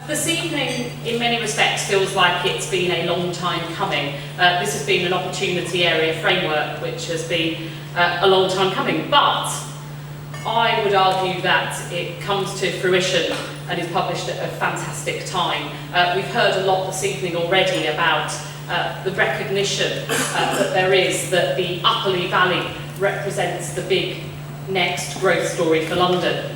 This evening, in many respects, feels like it's been a long time coming. This has been an opportunity area framework which has been a long time coming, but I would argue that it comes to fruition and is published at a fantastic time. We've heard a lot this evening already about the recognition that there is that the Upper Lee Valley represents the big next growth story for London.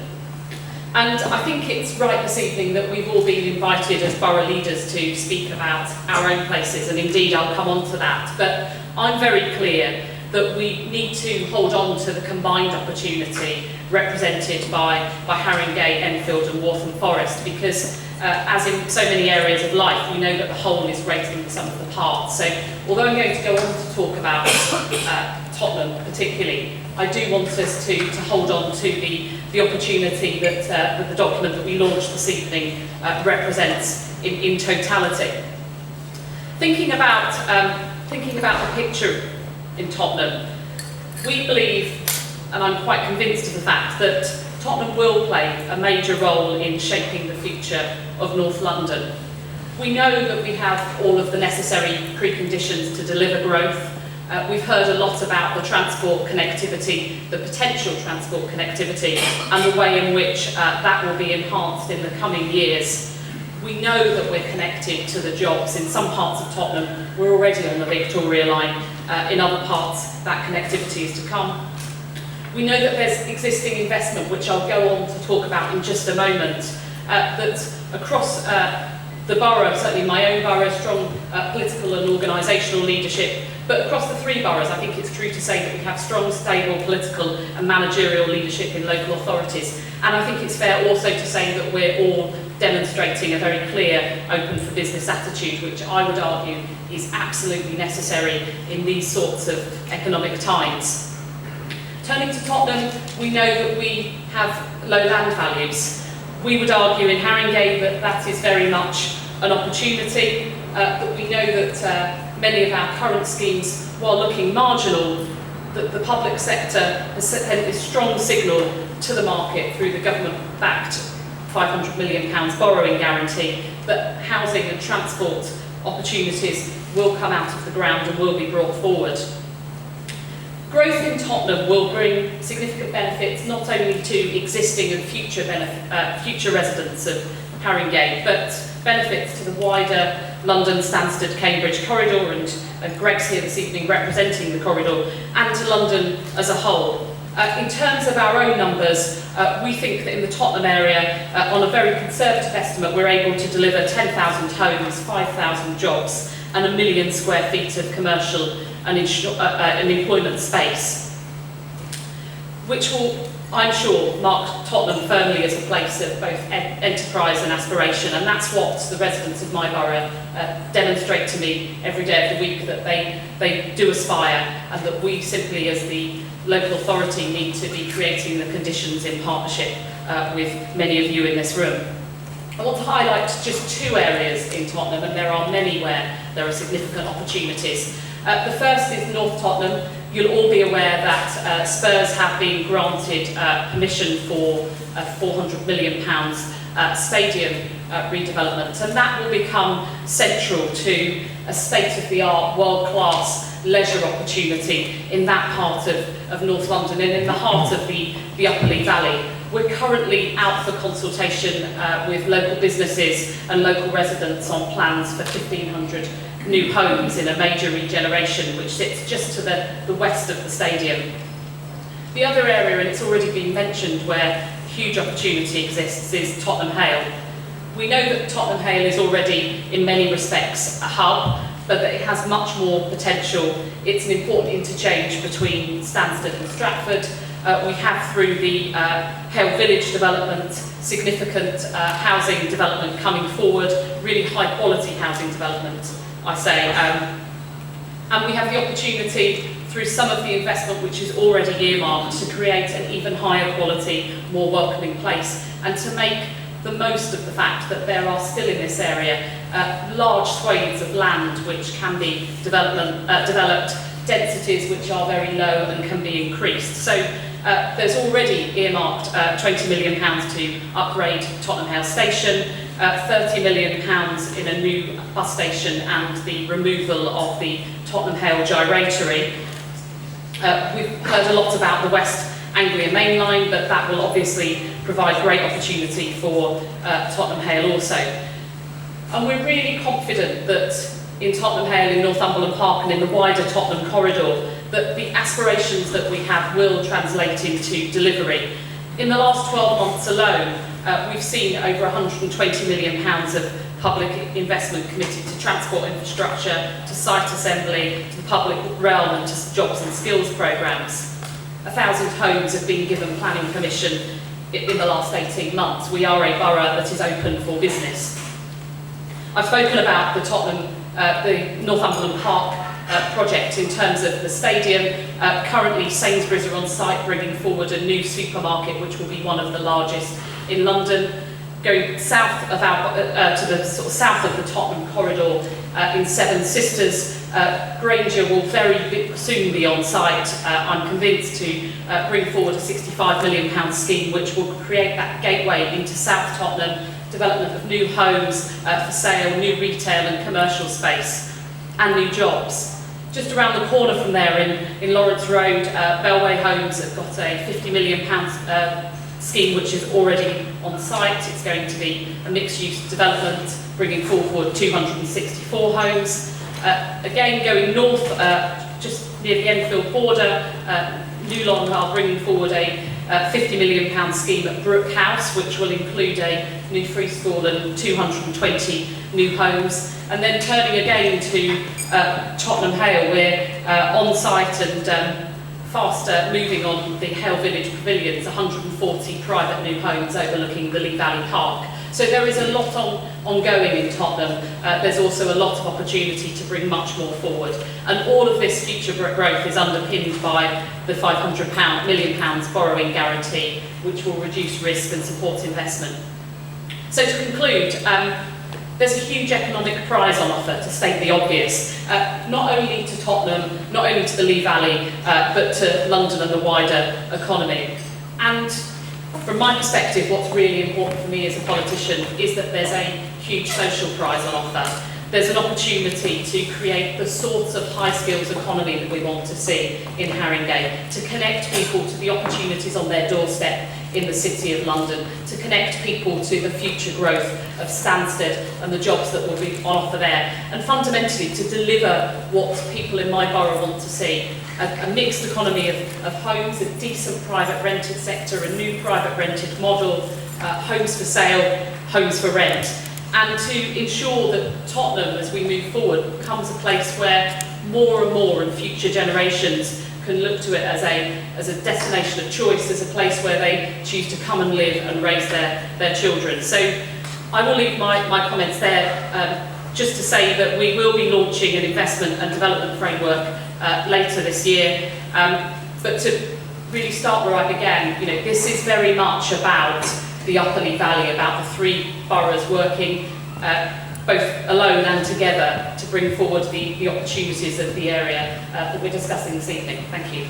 And I think it's right this evening that we've all been invited as borough leaders to speak about our own places, and indeed I'll come on to that. But I'm very clear that we need to hold on to the combined opportunity represented by Haringey, Enfield and Waltham Forest, because as in so many areas of life, we know that the whole is greater than the sum of the parts. So although I'm going to go on to talk about Tottenham particularly, I do want us to hold on to the opportunity that the document that we launched this evening represents in totality. Thinking about the picture in Tottenham, we believe, and I'm quite convinced of the fact, that Tottenham will play a major role in shaping the future of North London. We know that we have all of the necessary preconditions to deliver growth. We've heard a lot about the transport connectivity, the potential transport connectivity, and the way in which that will be enhanced in the coming years. We know that we're connected to the jobs. In some parts of Tottenham, we're already on the Victoria line. In other parts, that connectivity is to come. We know that there's existing investment, which I'll go on to talk about in just a moment, that across the borough, certainly my own borough, strong political and organisational leadership, but across the three boroughs, I think it's true to say that we have strong, stable political and managerial leadership in local authorities. And I think it's fair also to say that we're all demonstrating a very clear, open for business attitude, which I would argue is absolutely necessary in these sorts of economic times. Turning to Tottenham, we know that we have low land values. We would argue in Haringey that that is very much an opportunity, but we know that many of our current schemes, while looking marginal, that the public sector has sent a strong signal to the market through the government-backed £500 million borrowing guarantee that housing and transport opportunities will come out of the ground and will be brought forward. Growth in Tottenham will bring significant benefits not only to existing and future residents of Haringey, but benefits to the wider London, Stansted, Cambridge corridor, and Greg's here this evening representing the corridor, and to London as a whole. In terms of our own numbers, we think that in the Tottenham area, on a very conservative estimate, we're able to deliver 10,000 homes, 5,000 jobs, and 1 million square feet of commercial and employment space, which will, I'm sure, mark Tottenham firmly as a place of both enterprise and aspiration, and that's what the residents of my borough demonstrate to me every day of the week, that they do aspire, and that we simply as the local authority need to be creating the conditions in partnership with many of you in this room. I want to highlight just two areas in Tottenham, and there are many where there are significant opportunities. The first is North Tottenham. You'll all be aware that Spurs have been granted permission for a £400 million stadium redevelopment, and that will become central to a state-of-the-art, world-class leisure opportunity in that part of North London and in the heart of the Upper Lee Valley. We're currently out for consultation with local businesses and local residents on plans for 1,500 new homes in a major regeneration which sits just to the west of the stadium. The other area, and it's already been mentioned, where huge opportunity exists is Tottenham Hale. We know that Tottenham Hale is already in many respects a hub, but that it has much more potential. It's an important interchange between Stansted and Stratford. We have, through the Hale Village development, significant housing development coming forward, really high quality housing development, I say. And we have the opportunity, through some of the investment which is already earmarked, to create an even higher quality, more welcoming place, and to make the most of the fact that there are still in this area large swathes of land which can be developed, densities which are very low and can be increased. So there's already earmarked £20 million to upgrade Tottenham Hale Station. £30 million in a new bus station and the removal of the Tottenham Hale gyratory. We've heard a lot about the West Anglia Main Line, but that will obviously provide great opportunity for Tottenham Hale also. And we're really confident that in Tottenham Hale, in Northumberland Park and in the wider Tottenham corridor, that the aspirations that we have will translate into delivery. In the last 12 months alone, we've seen over £120 million of public investment committed to transport infrastructure, to site assembly, to the public realm and to jobs and skills programmes. 1,000 homes have been given planning permission in the last 18 months. We are a borough that is open for business. I've spoken about the Northumberland Park project in terms of the stadium. Currently Sainsbury's are on site bringing forward a new supermarket which will be one of the largest in London. Going south of to the sort of south of the Tottenham corridor in Seven Sisters, Granger will very soon be on site, I'm convinced, to bring forward a £65 million scheme which will create that gateway into South Tottenham, development of new homes for sale, new retail and commercial space, and new jobs. Just around the corner from there in Lawrence Road, Bellway Homes have got a £50 million scheme which is already on site. It's going to be a mixed-use development, bringing forward 264 homes. Again, going north, just near the Enfield border, Newlon are bringing forward a £50 million scheme at Brook House, which will include a new free school and 220 new homes. And then turning again to Tottenham Hale, we're on site and fast moving on the Hale Village Pavilions, 140 private new homes overlooking the Lee Valley Park. So there is a lot ongoing in Tottenham. There's also a lot of opportunity to bring much more forward. And all of this future growth is underpinned by the £500 million borrowing guarantee, which will reduce risk and support investment. So to conclude, there's a huge economic prize on offer, to state the obvious, not only to Tottenham, not only to the Lee Valley, but to London and the wider economy. And from my perspective, what's really important for me as a politician is that there's a huge social prize on offer. There's an opportunity to create the sorts of high skills economy that we want to see in Haringey, to connect people to the opportunities on their doorstep in the City of London, to connect people to the future growth of Stansted and the jobs that will be on offer there, and fundamentally to deliver what people in my borough want to see, a mixed economy of homes, a decent private rented sector, a new private rented model, homes for sale, homes for rent, and to ensure that Tottenham, as we move forward, becomes a place where more and more and future generations can look to it as a destination of choice, as a place where they choose to come and live and raise their children. So I will leave my comments there, just to say that we will be launching an investment and development framework later this year. But to really start where I began, this is very much about the Upper Lee Valley, about the three boroughs working both alone and together to bring forward the opportunities of the area that we're discussing this evening. Thank you.